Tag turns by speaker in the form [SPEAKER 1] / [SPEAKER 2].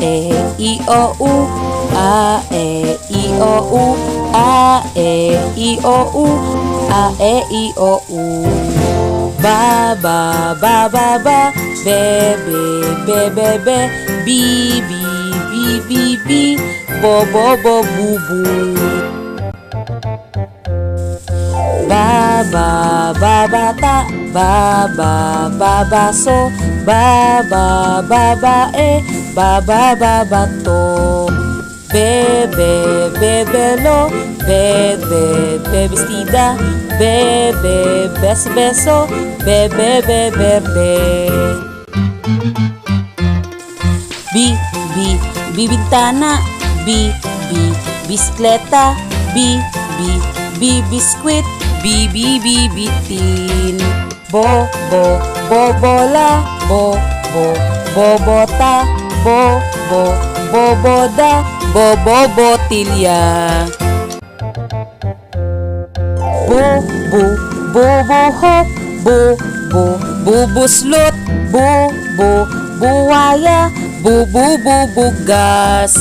[SPEAKER 1] e i o u, a e i o u, a e i o u, a e i o u. Ba ba ba ba ba, be be be be be, bi bi bi bi bi, bo bo bo bu bu. Ba ba ba bata, ba ba ba baso, ba ba ba bae, ba ba ba bato. Be be be belo, be be be vestida, be be beso beso, be be be verde. Bi bi bintana, bi bisikleta, bi biskwit, bi bitin. Bo bola, bo bota, bo boda, botilya. Bubuhok, bubuslot, buwaya, bubugas.